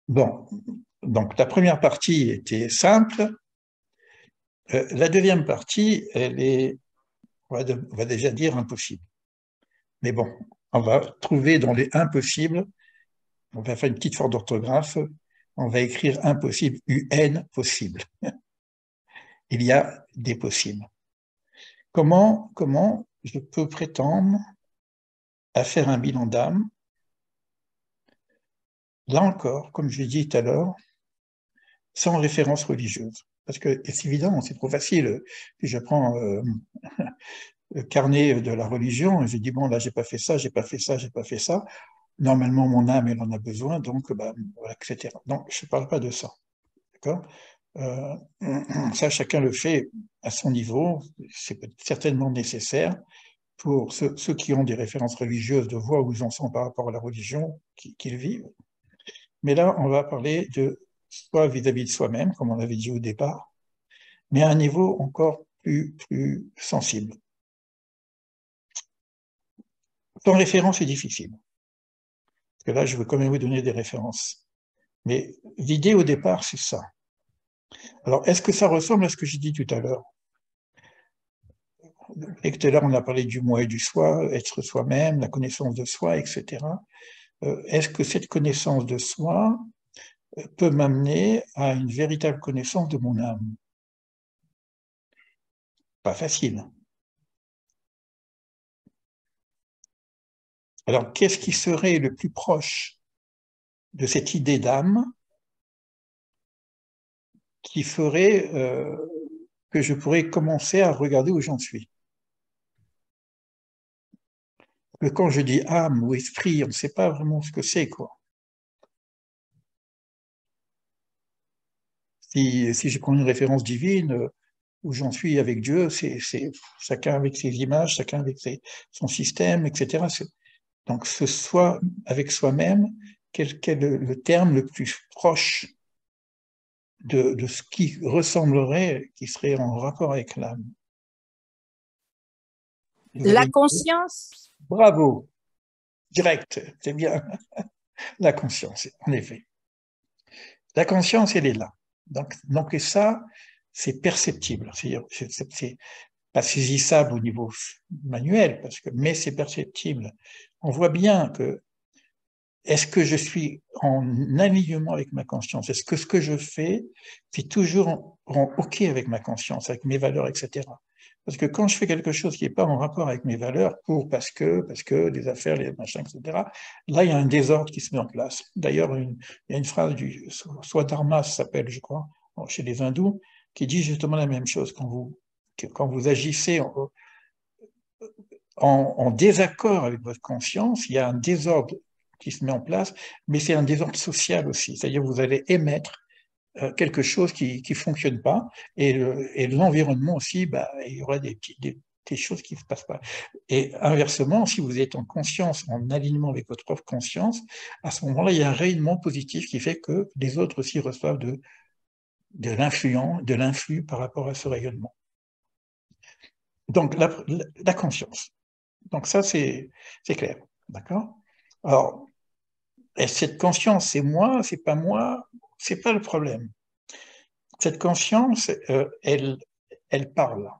Bon, donc la première partie était simple. La deuxième partie, on va déjà dire impossible. Mais bon, on va trouver dans les impossibles, on va faire une petite faute d'orthographe, on va écrire impossible, UN possible. Il y a des possibles. Comment je peux prétendre à faire un bilan d'âme? Là encore, comme je l'ai dit tout à l'heure, sans référence religieuse. Parce que c'est évident, c'est trop facile. Si je prends le carnet de la religion et je dis, bon, là, j'ai pas fait ça, j'ai pas fait ça, j'ai pas fait ça. Normalement, mon âme, elle en a besoin, donc, bah, voilà, etc. Donc, je ne parle pas de ça. D'accord? Euh, Ça, chacun le fait à son niveau. C'est certainement nécessaire pour ceux qui ont des références religieuses de voir où ils en sont par rapport à la religion qu'ils vivent. Mais là, on va parler de soi vis-à-vis de soi-même, comme on l'avait dit au départ, mais à un niveau encore plus sensible. Sans référence, c'est difficile. Parce que là, je veux quand même vous donner des références. Mais l'idée au départ, c'est ça. Alors, est-ce que ça ressemble à ce que j'ai dit tout à l'heure? Et tout à l'heure, on a parlé du moi et du soi, être soi-même, la connaissance de soi, etc. Est-ce que cette connaissance de soi peut m'amener à une véritable connaissance de mon âme? Pas facile. Alors, qu'est-ce qui serait le plus proche de cette idée d'âme qui ferait que je pourrais commencer à regarder où j'en suis? Que quand je dis âme ou esprit, on ne sait pas vraiment ce que c'est, quoi. Si je prends une référence divine, où j'en suis avec Dieu, c'est chacun avec ses images, chacun avec son système, etc. Donc, ce soi avec soi-même, quel est le terme le plus proche de ce qui ressemblerait, qui serait en rapport avec l'âme? Vous avez La une idée? conscience, Bravo, direct, c'est bien. La conscience, en effet. La conscience, elle est là. Donc et ça, c'est perceptible. C'est pas saisissable au niveau manuel, mais c'est perceptible. On voit bien que est-ce que je suis en alignement avec ma conscience? Est-ce que ce que je fais, c'est toujours en OK avec ma conscience, avec mes valeurs, etc. Parce que quand je fais quelque chose qui n'est pas en rapport avec mes valeurs, parce que, les affaires, les machins, etc., là, il y a un désordre qui se met en place. D'ailleurs, il y a une phrase du Swadharma, ça s'appelle, je crois, chez les hindous, qui dit justement la même chose. Quand vous agissez en désaccord avec votre conscience, il y a un désordre qui se met en place, mais c'est un désordre social aussi. C'est-à-dire que vous allez émettre quelque chose qui ne fonctionne pas, et l'environnement aussi, bah, il y aura des choses qui ne se passent pas. Et inversement, si vous êtes en conscience, en alignement avec votre propre conscience, à ce moment-là, il y a un rayonnement positif qui fait que les autres aussi reçoivent de l'influx par rapport à ce rayonnement. Donc, la conscience. Donc ça, c'est clair. D'accord? Alors, et cette conscience, c'est pas le problème. Cette conscience, elle parle.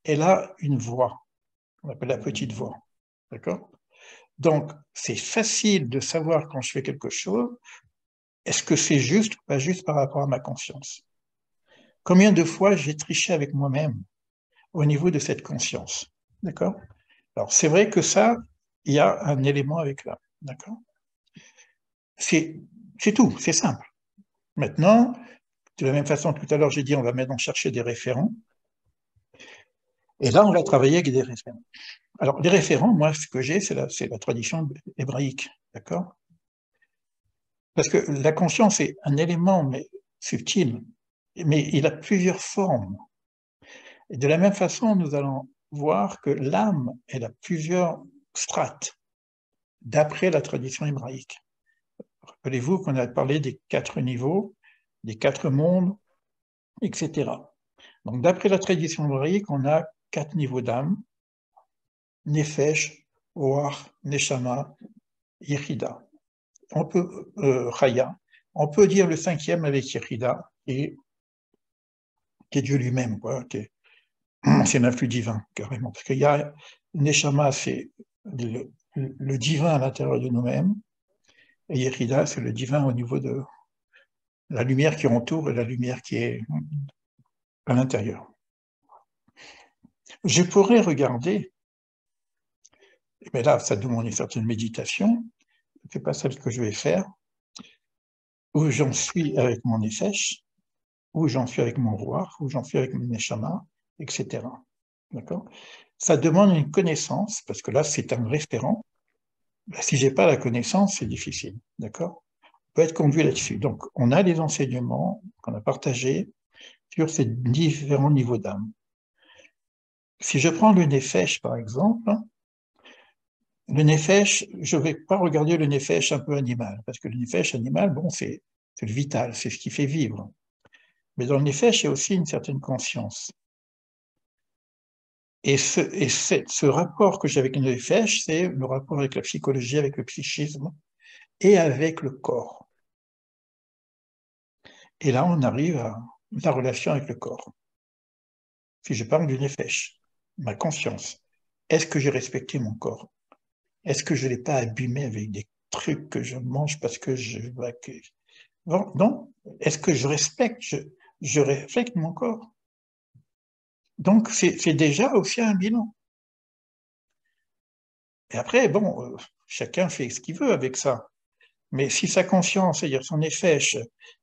Elle a une voix, on appelle la petite voix. D'accord? Donc, c'est facile de savoir quand je fais quelque chose, est-ce que c'est juste ou pas juste par rapport à ma conscience? Combien de fois j'ai triché avec moi-même au niveau de cette conscience? D'accord? Alors, c'est vrai que ça, il y a un élément avec là. D'accord? C'est c'est tout, c'est simple. Maintenant, de la même façon que tout à l'heure, j'ai dit, on va maintenant chercher des référents. Et là, on va travailler avec des référents. Alors, les référents, moi, ce que j'ai, c'est la tradition hébraïque. D'accord? Parce que la conscience est un élément mais, subtil, mais il a plusieurs formes. Et de la même façon, nous allons voir que l'âme, elle a plusieurs strates, d'après la tradition hébraïque. Rappelez-vous qu'on a parlé des 4 niveaux, des 4 mondes, etc. Donc, d'après la tradition hébraïque, on a 4 niveaux d'âme: Nefesh, Oach, Neshama, Yechida. On peut, Chaya. On peut dire le cinquième avec Yérida, qui est Dieu lui-même, quoi, c'est l'influx divin, carrément. Parce qu'il y a Neshama, c'est le divin à l'intérieur de nous-mêmes, et Yérida, c'est le divin au niveau de la lumière qui entoure et la lumière qui est à l'intérieur. Je pourrais regarder, mais là, ça demande une certaine méditation, c'est pas celle que je vais faire, où j'en suis avec mon nefesh, où j'en suis avec mon roi, où j'en suis avec mon neshama, etc. D'accord? Ça demande une connaissance, parce que là, c'est un référent. Si j'ai pas la connaissance, c'est difficile. D'accord? On peut être conduit là-dessus. Donc, on a des enseignements qu'on a partagés sur ces différents niveaux d'âme. Si je prends le nefesh, par exemple, le nefesh, je ne vais pas regarder le nefesh un peu animal, parce que le nefesh animal, bon, c'est le vital, c'est ce qui fait vivre. Mais dans le nefesh, il y a aussi une certaine conscience. Et ce rapport que j'ai avec le nefesh, c'est le rapport avec la psychologie, avec le psychisme et avec le corps. Et là, on arrive à la relation avec le corps. Si je parle du nefesh, ma conscience, est-ce que j'ai respecté mon corps? Est-ce que je ne l'ai pas abîmé avec des trucs que je mange parce que je... Non, non. Est-ce que je respecte, je respecte mon corps? Donc, c'est déjà aussi un bilan. Et après, bon, chacun fait ce qu'il veut avec ça. Mais si sa conscience, c'est-à-dire son nefesh,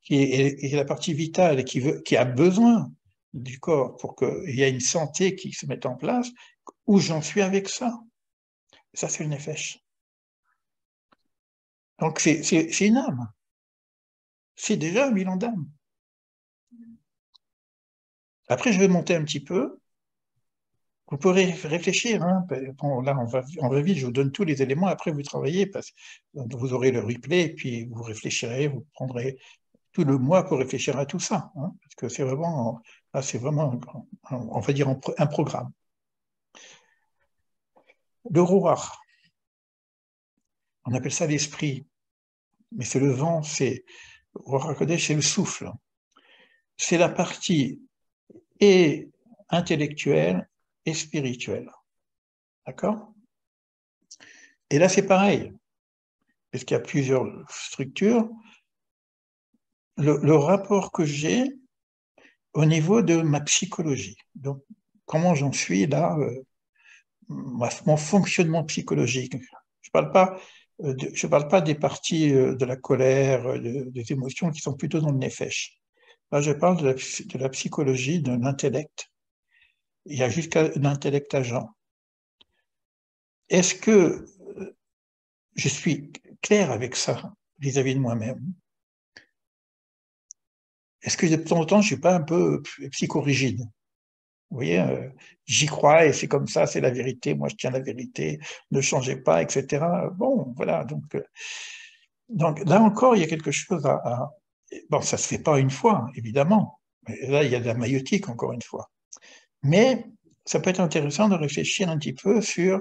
qui est la partie vitale et qui a besoin du corps pour qu'il y ait une santé qui se mette en place, où j'en suis avec ça? Ça, c'est le nefesh. Donc, c'est une âme. C'est déjà un bilan d'âme. Après, je vais monter un petit peu. Vous pourrez réfléchir. Hein. Bon, là, on va vite. Je vous donne tous les éléments. Après, vous travaillez parce que vous aurez le replay, puis vous réfléchirez. Vous prendrez tout le mois pour réfléchir à tout ça. Hein, parce que c'est vraiment, on va dire, un programme. Le Ruach, on appelle ça l'esprit, mais c'est le vent, c'est Ruach HaKodesh, c'est le souffle. C'est la partie et intellectuelle et spirituelle. D'accord? Et là, c'est pareil, parce qu'il y a plusieurs structures. Le rapport que j'ai au niveau de ma psychologie. Donc, comment j'en suis là, mon fonctionnement psychologique. Je je parle pas des parties de la colère, des émotions qui sont plutôt dans le nefesh. Là, je parle de la psychologie, de l'intellect. Il y a jusqu'à l'intellect agent. Est-ce que je suis clair avec ça vis-à-vis de moi-même? Est-ce que de temps en temps, je suis pas un peu psychorigide? Vous voyez, j'y crois et c'est comme ça, c'est la vérité, moi je tiens la vérité, ne changez pas, etc. Bon, voilà, donc là encore, il y a quelque chose bon, ça se fait pas une fois, évidemment. Mais là, il y a de la maïotique, encore une fois. Mais ça peut être intéressant de réfléchir un petit peu sur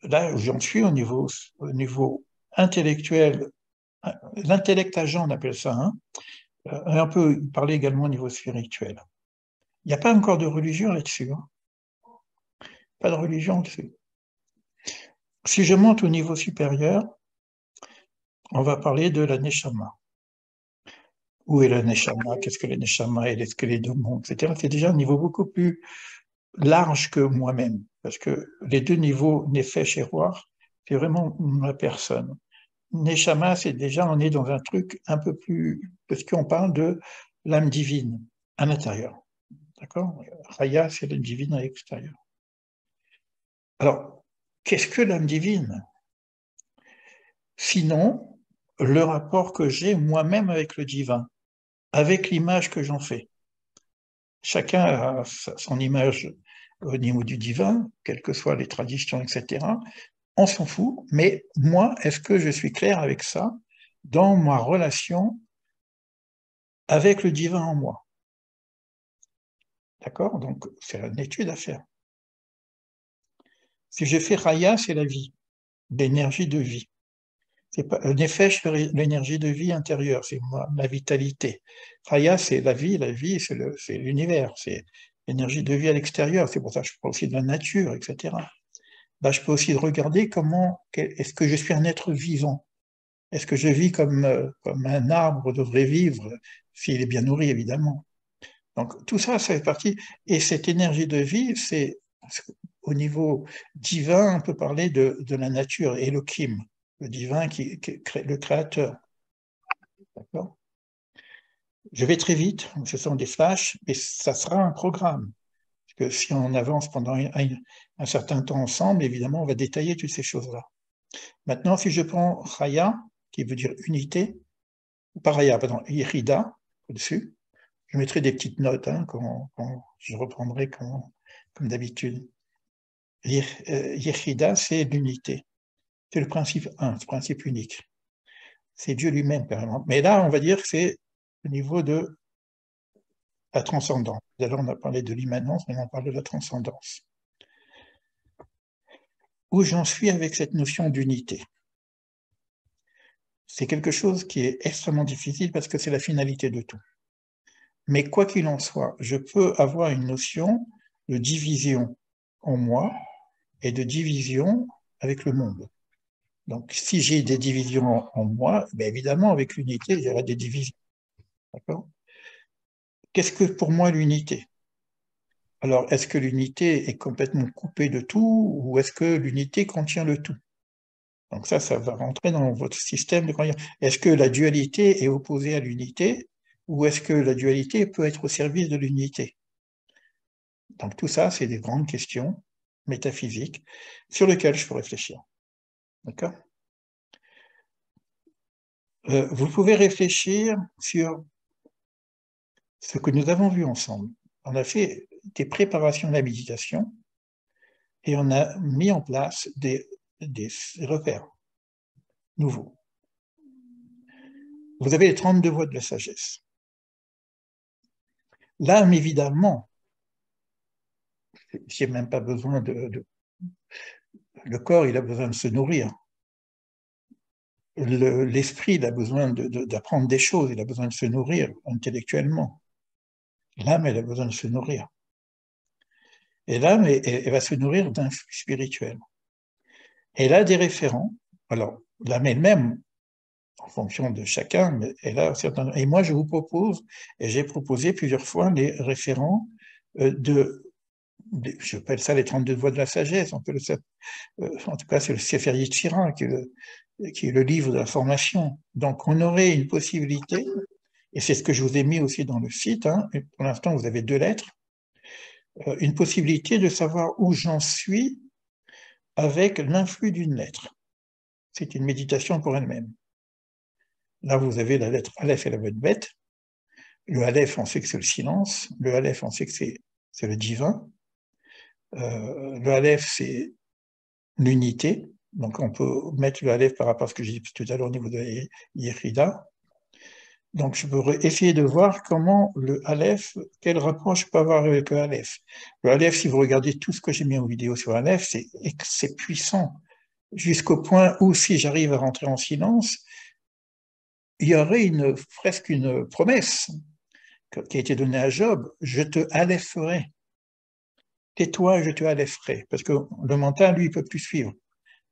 là où j'en suis au niveau intellectuel, l'intellect agent, on appelle ça, hein, et on peut parler également au niveau spirituel. Il n'y a pas encore de religion là-dessus, hein. Pas de religion là-dessus. Si je monte au niveau supérieur, on va parler de la Neshama. Où est la Neshama? Qu'est-ce que la Neshama? Est-ce que les deux mondes, etc. C'est déjà un niveau beaucoup plus large que moi-même. Parce que les deux niveaux, Nefesh et Roi, c'est vraiment ma personne. Neshama, c'est déjà, on est dans un truc un peu plus, parce qu'on parle de l'âme divine à l'intérieur. D'accord? Raya, c'est l'âme divine à l'extérieur. Alors, qu'est-ce que l'âme divine? Sinon, le rapport que j'ai moi-même avec le divin, avec l'image que j'en fais. Chacun a son image au niveau du divin, quelles que soient les traditions, etc. On s'en fout, mais moi, est-ce que je suis clair avec ça dans ma relation avec le divin en moi? D'accord? Donc, c'est une étude à faire. Si je fais Raya, c'est la vie, l'énergie de vie. C'est pas, Nefesh, l'énergie de vie intérieure, c'est ma vitalité. Chaya, c'est la vie, c'est l'univers, c'est l'énergie de vie à l'extérieur. C'est pour ça que je parle aussi de la nature, etc. Là, je peux aussi regarder est-ce que je suis un être vivant? Est-ce que je vis comme un arbre devrait vivre, s'il est bien nourri, évidemment? Donc, tout ça, ça fait partie. Et cette énergie de vie, c'est au niveau divin, on peut parler de la nature, Elohim, le divin qui crée le créateur. D'accord? Je vais très vite, ce sont des flashs, mais ça sera un programme. Parce que si on avance pendant un certain temps ensemble, évidemment, on va détailler toutes ces choses-là. Maintenant, si je prends Chaya, qui veut dire unité, pas Raya, pardon, Yechida, au-dessus, je mettrai des petites notes, hein, quand je reprendrai comme d'habitude. Yechida, c'est l'unité. C'est le principe un, le principe unique. C'est Dieu lui-même, carrément. Mais là, on va dire que c'est au niveau de la transcendance. Alors, on a parlé de l'immanence, maintenant on parle de la transcendance. Où j'en suis avec cette notion d'unité? C'est quelque chose qui est extrêmement difficile parce que c'est la finalité de tout. Mais quoi qu'il en soit, je peux avoir une notion de division en moi et de division avec le monde. Donc, si j'ai des divisions en moi, bien évidemment, avec l'unité, il y aura des divisions. D'accord? Qu'est-ce que pour moi l'unité? Alors, est-ce que l'unité est complètement coupée de tout ou est-ce que l'unité contient le tout? Donc ça va rentrer dans votre système de croyance. Est-ce que la dualité est opposée à l'unité ou est-ce que la dualité peut être au service de l'unité? Donc tout ça, c'est des grandes questions métaphysiques sur lesquelles je peux réfléchir. D'accord? Vous pouvez réfléchir sur ce que nous avons vu ensemble. On a fait des préparations de la méditation et on a mis en place des repères nouveaux. Vous avez les 32 voies de la sagesse. L'âme, évidemment, j'ai même pas besoin le corps, il a besoin de se nourrir. L'esprit, il a besoin d'apprendre des choses, il a besoin de se nourrir intellectuellement. L'âme, elle a besoin de se nourrir. Et l'âme, elle va se nourrir d'un flux spirituel. Elle a des référents. Alors, l'âme elle-même, en fonction de chacun, mais elle a certains. Et moi, je vous propose, et j'ai proposé plusieurs fois les référents je appelle ça les 32 voies de la sagesse. En tout cas, c'est le Sefer Yetzirah qui est le livre de la formation. Donc, on aurait une possibilité, et c'est ce que je vous ai mis aussi dans le site, hein, et pour l'instant, vous avez 2 lettres, une possibilité de savoir où j'en suis avec l'influx d'une lettre. C'est une méditation pour elle-même. Là, vous avez la lettre Aleph et la lettre bête. Le Aleph, on sait que c'est le silence. Le Aleph, on sait que c'est le divin. Le Aleph, c'est l'unité. Donc, on peut mettre le Aleph par rapport à ce que j'ai dit tout à l'heure au niveau de Yechida. Donc, je pourrais essayer de voir comment le Aleph, quel rapport je peux avoir avec le Aleph. Le Aleph, si vous regardez tout ce que j'ai mis en vidéo sur Aleph, c'est puissant, jusqu'au point où, si j'arrive à rentrer en silence, il y aurait presque une promesse qui a été donnée à Job, je te alépherai. Tais-toi, je te alépherai. Parce que le mental, lui, il ne peut plus suivre.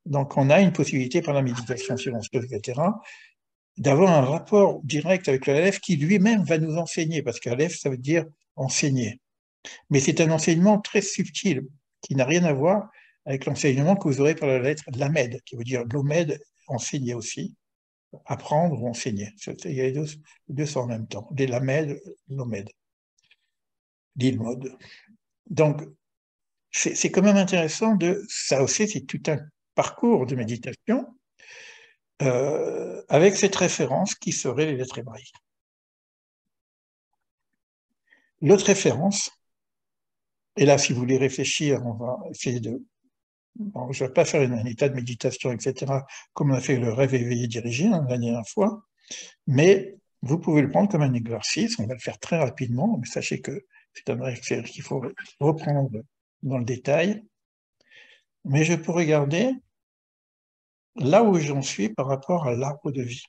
Donc, on a une possibilité par la méditation silencieuse, etc., d'avoir un rapport direct avec le Aleph qui lui-même va nous enseigner, parce qu'Aleph, ça veut dire enseigner. Mais c'est un enseignement très subtil, qui n'a rien à voir avec l'enseignement que vous aurez par la lettre Lamed, qui veut dire l'Omed, enseigner aussi, apprendre ou enseigner. Il y a les deux sont en même temps, les Lamed, l'Omed, l'Ilmod. Donc, c'est quand même intéressant ça aussi, c'est tout un parcours de méditation avec cette référence qui serait les lettres hébraïques. L'autre référence, et là, si vous voulez réfléchir, on va essayer bon, je ne vais pas faire un état de méditation, etc., comme on a fait le rêve éveillé dirigé la dernière fois, mais vous pouvez le prendre comme un exercice, on va le faire très rapidement, mais sachez que c'est un exercice qu'il faut reprendre dans le détail. Mais je peux regarder là où j'en suis par rapport à l'arbre de vie.